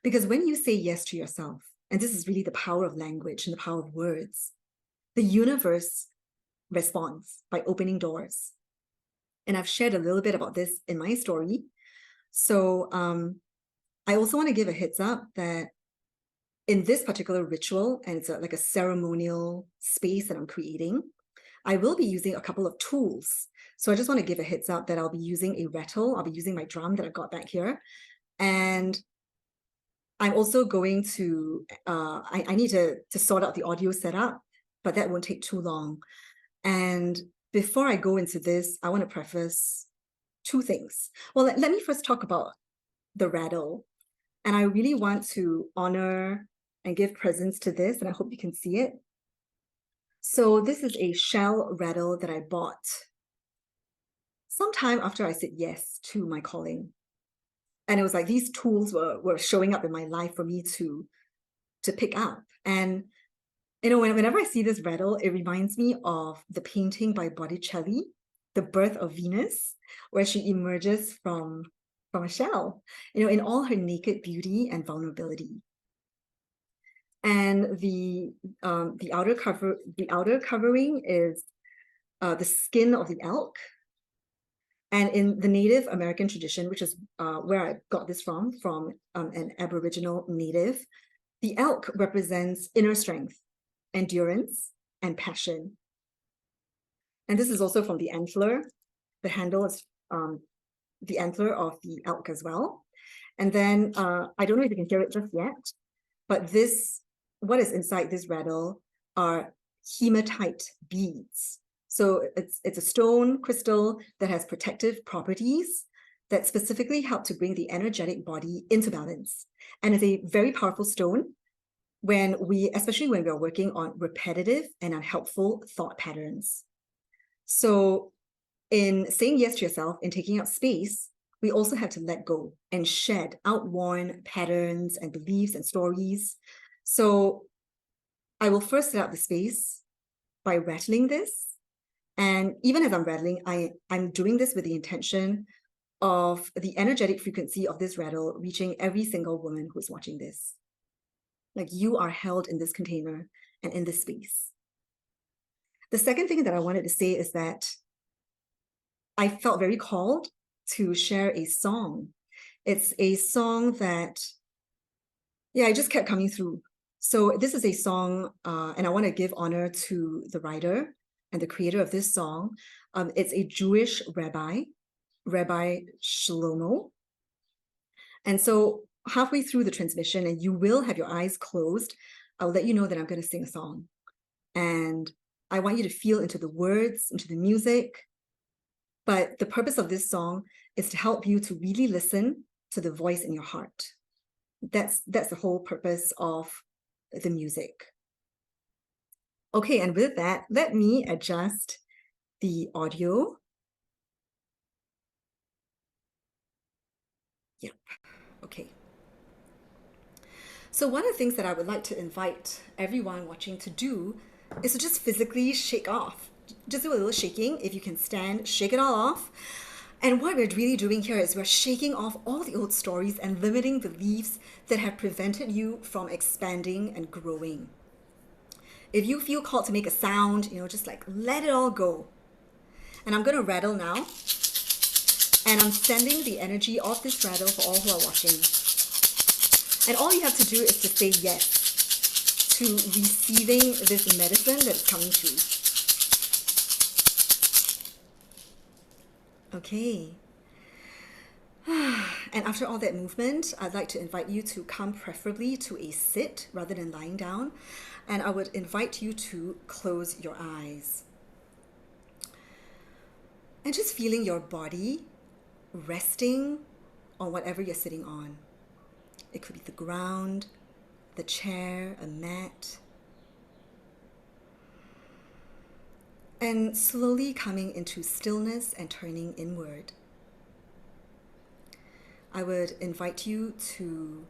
Because when you say yes to yourself, and this is really the power of language and the power of words, the universe responds by opening doors. And I've shared a little bit about this in my story. So I also want to give a heads up that in this particular ritual, and it's like a ceremonial space that I'm creating, I will be using a couple of tools. So I just want to give a heads up that I'll be using a rattle. I'll be using my drum that I've got back here. And I'm also going to, I need to sort out the audio setup, but that won't take too long. And before I go into this, I want to preface two things. Well, let me first talk about the rattle. And I really want to honor and give presence to this, and I hope you can see it. So this is a shell rattle that I bought sometime after I said yes to my calling. And it was like these tools were showing up in my life for me to pick up. And whenever I see this rattle, it reminds me of the painting by Botticelli, The Birth of Venus, where she emerges from a shell, in all her naked beauty and vulnerability. And the outer covering is the skin of the elk. And in the Native American tradition, which is where I got this from an Aboriginal native, the elk represents inner strength, endurance, and passion. And this is also from the antler. The handle is the antler of the elk as well. And then I don't know if you can hear it just yet, but what is inside this rattle are hematite beads. So it's a stone crystal that has protective properties that specifically help to bring the energetic body into balance. And it's a very powerful stone especially when we're working on repetitive and unhelpful thought patterns. So in saying yes to yourself and taking up space, we also have to let go and shed outworn patterns and beliefs and stories. So I will first set up the space by rattling this. And even as I'm rattling, I'm doing this with the intention of the energetic frequency of this rattle reaching every single woman who's watching this. Like, you are held in this container and in this space. The second thing that I wanted to say is that I felt very called to share a song. It's a song that, I just kept coming through. So this is a song, and I want to give honor to the writer, and the creator of this song. It's a Jewish rabbi, Rabbi Shlomo. And so halfway through the transmission, and you will have your eyes closed, I'll let you know that I'm going to sing a song. And I want you to feel into the words, into the music. But the purpose of this song is to help you to really listen to the voice in your heart. That's the whole purpose of the music. Okay, and with that, let me adjust the audio. Yep, okay. So one of the things that I would like to invite everyone watching to do is to just physically shake off. Just do a little shaking. If you can stand, shake it all off. And what we're really doing here is we're shaking off all the old stories and limiting beliefs that have prevented you from expanding and growing. If you feel called to make a sound, just like let it all go. And I'm going to rattle now. And I'm sending the energy of this rattle for all who are watching. And all you have to do is to say yes to receiving this medicine that's coming through. Okay. And after all that movement, I'd like to invite you to come preferably to a sit rather than lying down. And I would invite you to close your eyes. And just feeling your body resting on whatever you're sitting on. It could be the ground, the chair, a mat. And slowly coming into stillness and turning inward. I would invite you to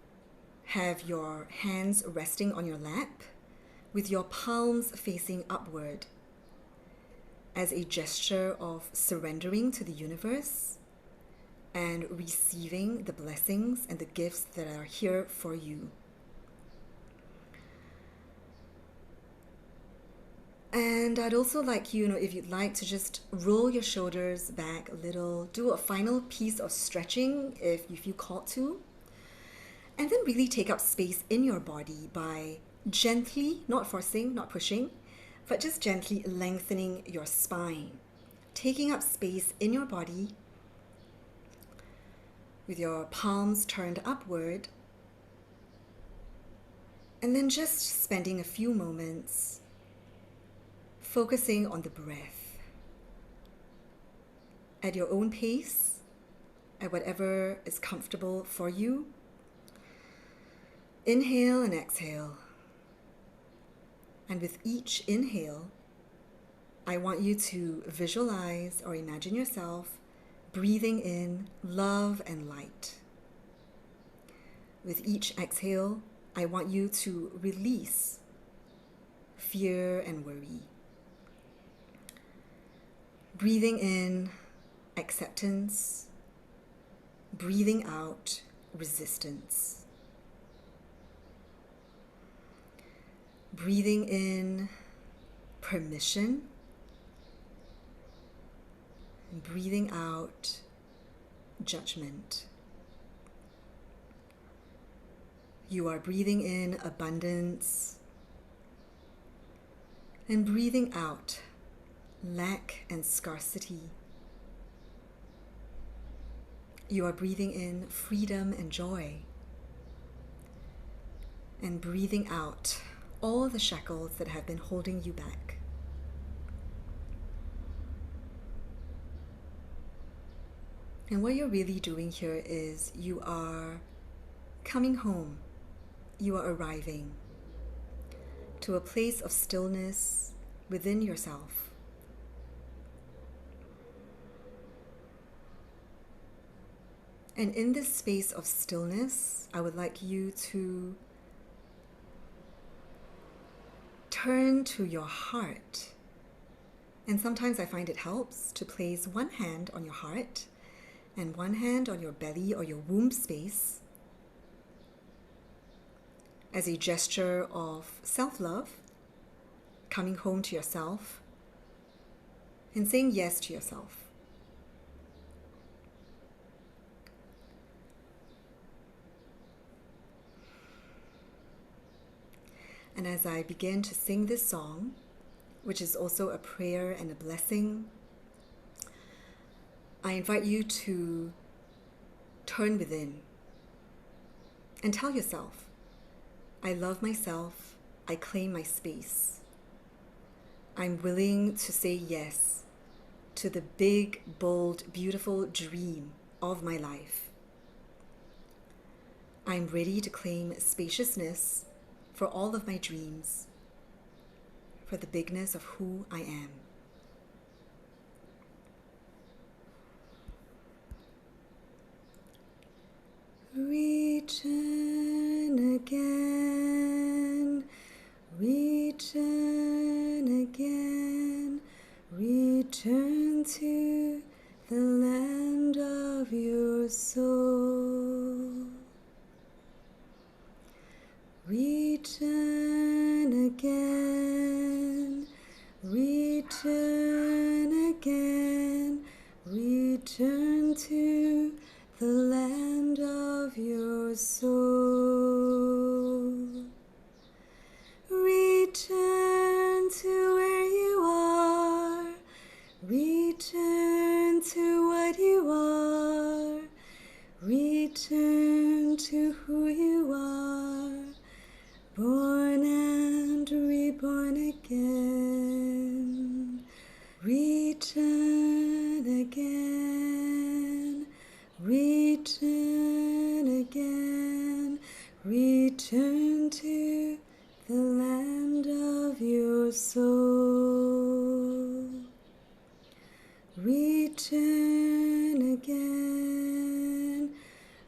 have your hands resting on your lap with your palms facing upward as a gesture of surrendering to the universe and receiving the blessings and the gifts that are here for you. And I'd also like you, if you'd like to just roll your shoulders back a little, do a final piece of stretching if you feel called to, and then really take up space in your body by gently, not forcing, not pushing, but just gently lengthening your spine, taking up space in your body with your palms turned upward, and then just spending a few moments focusing on the breath at your own pace, at whatever is comfortable for you. Inhale and exhale. And with each inhale, I want you to visualize or imagine yourself breathing in love and light. With each exhale, I want you to release fear and worry. Breathing in acceptance, breathing out resistance. Breathing in permission, and breathing out judgment. You are breathing in abundance and breathing out lack and scarcity. You are breathing in freedom and joy and breathing out all the shackles that have been holding you back. And what you're really doing here is you are coming home. You are arriving to a place of stillness within yourself. And in this space of stillness, I would like you to turn to your heart. And sometimes I find it helps to place one hand on your heart and one hand on your belly or your womb space as a gesture of self-love, coming home to yourself and saying yes to yourself. And as I begin to sing this song, which is also a prayer and a blessing, I invite you to turn within and tell yourself, I love myself, I claim my space. I'm willing to say yes to the big, bold, beautiful dream of my life. I'm ready to claim spaciousness for all of my dreams, for the bigness of who I am. Return again, return again, return to the land of your soul. Return again, return again, return to the land of your soul. Return to where you are, return to what you are, return to who you are, born and reborn again. Return again, return again, return to the land of your soul. Return again,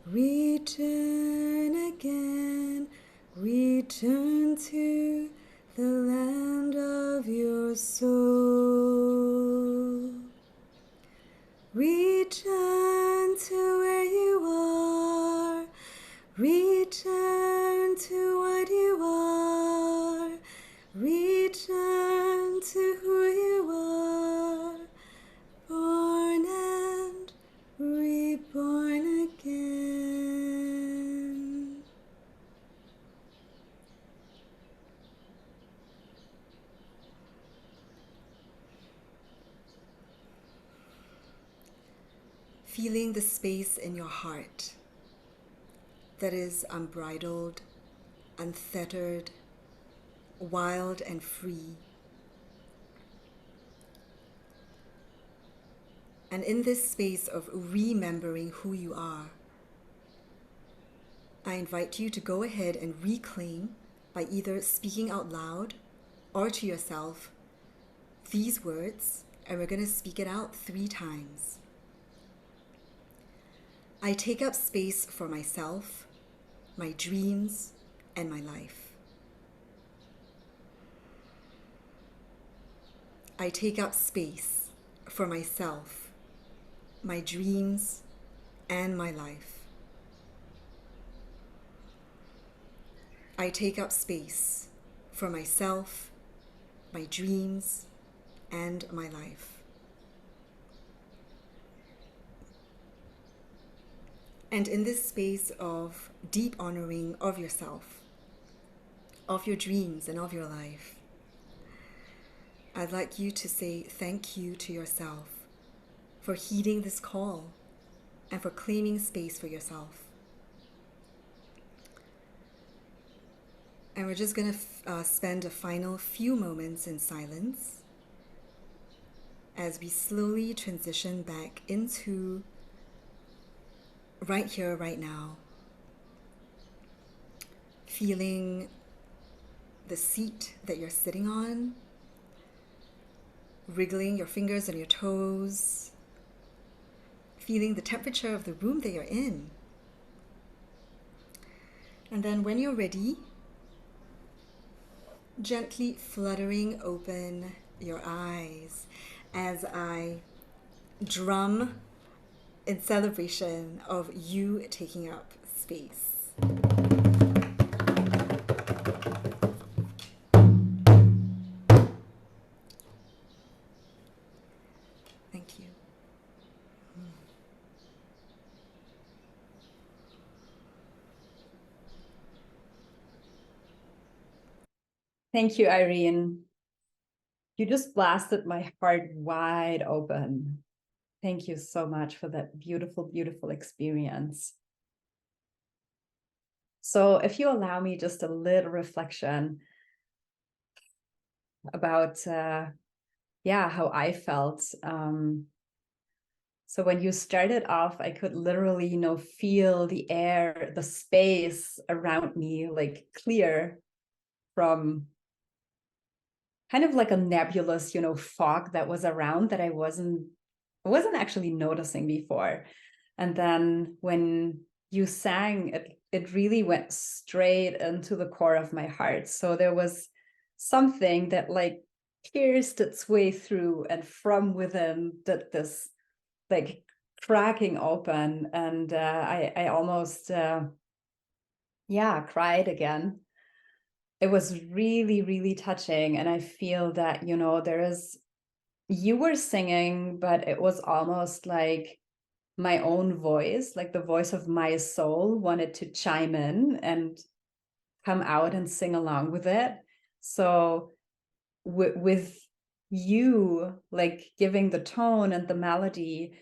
return again, return to the land of your soul. Return to where you are, return to what you are, return to who you are, born and reborn again. Feeling the space in your heart that is unbridled, unfettered, wild and free. And in this space of remembering who you are, I invite you to go ahead and reclaim, by either speaking out loud or to yourself, these words, and we're going to speak it out 3 times. I take up space for myself, my dreams, and my life. I take up space for myself, my dreams, and my life. I take up space for myself, my dreams, and my life. And in this space of deep honoring of yourself, of your dreams, and of your life, I'd like you to say thank you to yourself for heeding this call and for claiming space for yourself. And we're just going to spend a final few moments in silence as we slowly transition back into right here, right now. Feeling the seat that you're sitting on, wriggling your fingers and your toes, feeling the temperature of the room that you're in. And then when you're ready, gently fluttering open your eyes as I drum in celebration of you taking up space. Thank you. Thank you, Irene. You just blasted my heart wide open. Thank you so much for that beautiful, beautiful experience. So if you allow me just a little reflection about, how I felt. So when you started off, I could literally, feel the air, the space around me, like clear from kind of like a nebulous, fog that was around that I wasn't actually noticing before. And then when you sang, it really went straight into the core of my heart. So there was something that like pierced its way through, and from within did this like cracking open, and I almost cried again. It was really, really touching. And I feel that, you were singing, but it was almost like my own voice, like the voice of my soul wanted to chime in and come out and sing along with it. So with you like giving the tone and the melody,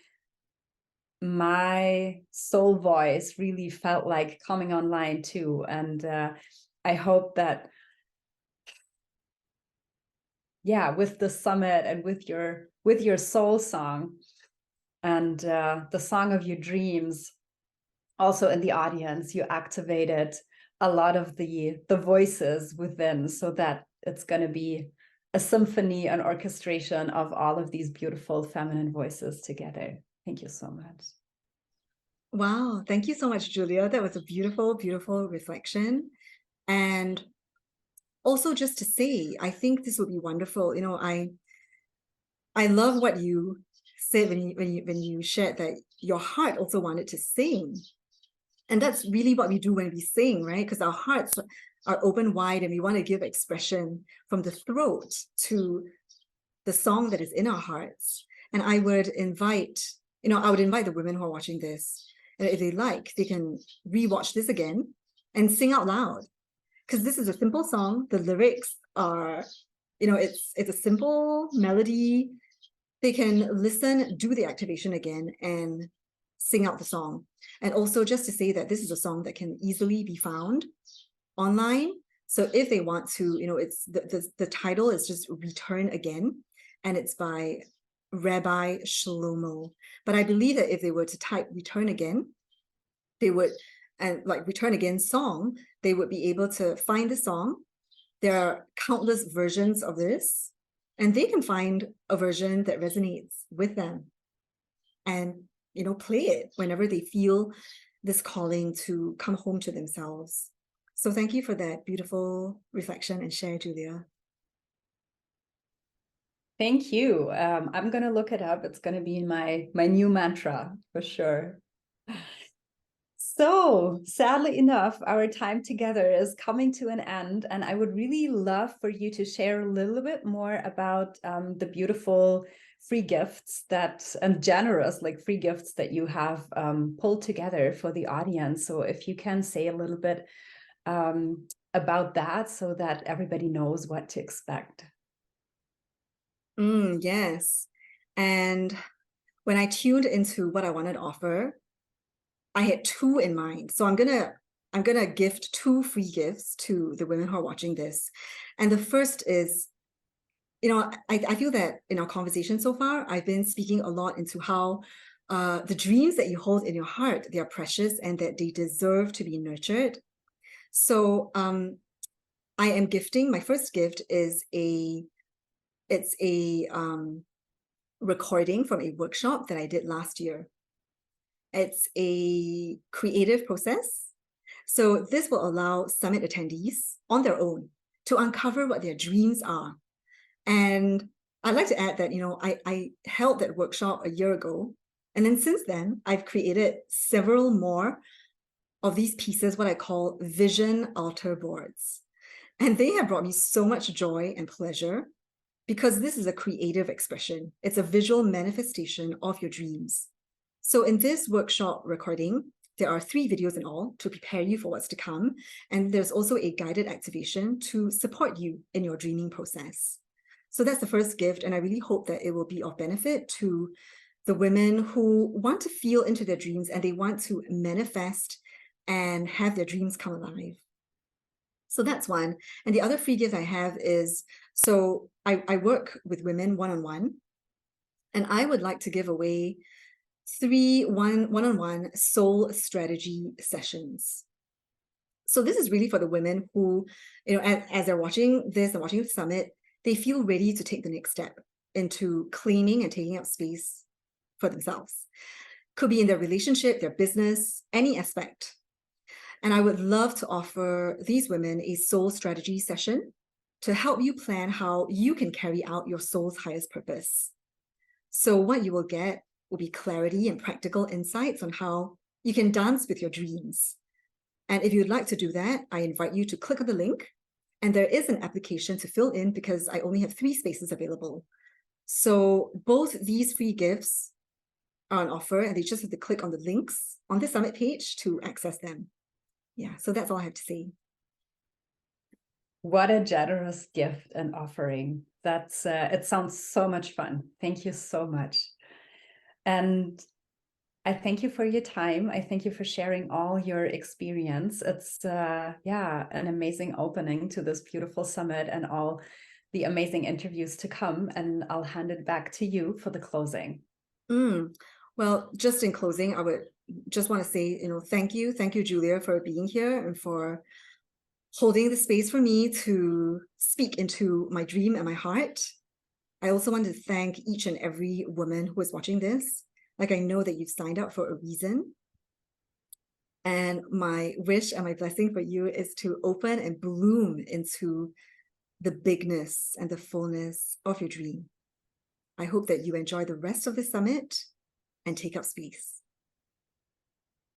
my soul voice really felt like coming online too. And I hope that, with the summit and with your soul song and the song of your dreams, also in the audience, you activated a lot of the voices within, so that it's going to be a symphony, an orchestration of all of these beautiful feminine voices together. Thank you so much. Wow, thank you so much, Julia. That was a beautiful, beautiful reflection. And also just to say, I think this would be wonderful. I love what you said when you shared that your heart also wanted to sing. And that's really what we do when we sing, right? Because our hearts are open wide and we want to give expression from the throat to the song that is in our hearts. And I would invite the women who are watching this, and if they like, they can rewatch this again and sing out loud. Because this is a simple song. The lyrics are, it's a simple melody. They can listen, do the activation again, and sing out the song. And also just to say that this is a song that can easily be found online. So if they want to, it's the title is just Return Again, and it's by Rabbi Shlomo. But I believe that if they were to type Return Again, they would, and like Return Again song, they would be able to find the song. There are countless versions of this, and they can find a version that resonates with them and, play it whenever they feel this calling to come home to themselves. So thank you for that beautiful reflection and share, Julia. Thank you. I'm going to look it up. It's going to be my new mantra for sure. So sadly enough, our time together is coming to an end, and I would really love for you to share a little bit more about the beautiful free gifts and generous free gifts that you have pulled together for the audience. So if you can say a little bit about that so that everybody knows what to expect. Yes. And when I tuned into what I wanted to offer, I had two in mind. So I'm gonna gift two free gifts to the women who are watching this. And the first is, I feel that in our conversation so far, I've been speaking a lot into how the dreams that you hold in your heart, they are precious and that they deserve to be nurtured. So I am gifting, my first gift is a recording from a workshop that I did last year. It's a creative process. So this will allow summit attendees on their own to uncover what their dreams are. And I'd like to add that, I held that workshop a year ago. And then since then, I've created several more of these pieces, what I call vision altar boards. And they have brought me so much joy and pleasure because this is a creative expression. It's a visual manifestation of your dreams. So in this workshop recording, there are 3 videos in all to prepare you for what's to come. And there's also a guided activation to support you in your dreaming process. So that's the first gift, and I really hope that it will be of benefit to the women who want to feel into their dreams and they want to manifest and have their dreams come alive. So that's one. And the other free gift I have is, so I work with women one-on-one, and I would like to give away 3 one-on-one soul strategy sessions. So this is really for the women who, as they're watching this and watching the summit, they feel ready to take the next step into claiming and taking up space for themselves. Could be in their relationship, their business, any aspect. And I would love to offer these women a soul strategy session to help you plan how you can carry out your soul's highest purpose. So what you will get will be clarity and practical insights on how you can dance with your dreams. And if you'd like to do that, I invite you to click on the link. And there is an application to fill in because I only have 3 spaces available. So both these free gifts are on offer, and they just have to click on the links on the summit page to access them. Yeah, so that's all I have to say. What a generous gift and offering. That's it sounds so much fun. Thank you so much. And I thank you for your time. I thank you for sharing all your experience. It's an amazing opening to this beautiful summit and all the amazing interviews to come. And I'll hand it back to you for the closing. Well, just in closing, I would just want to say, thank you, Julia, for being here and for holding the space for me to speak into my dream and my heart. I also want to thank each and every woman who is watching this. Like, I know that you've signed up for a reason. And my wish and my blessing for you is to open and bloom into the bigness and the fullness of your dream. I hope that you enjoy the rest of the summit and take up space.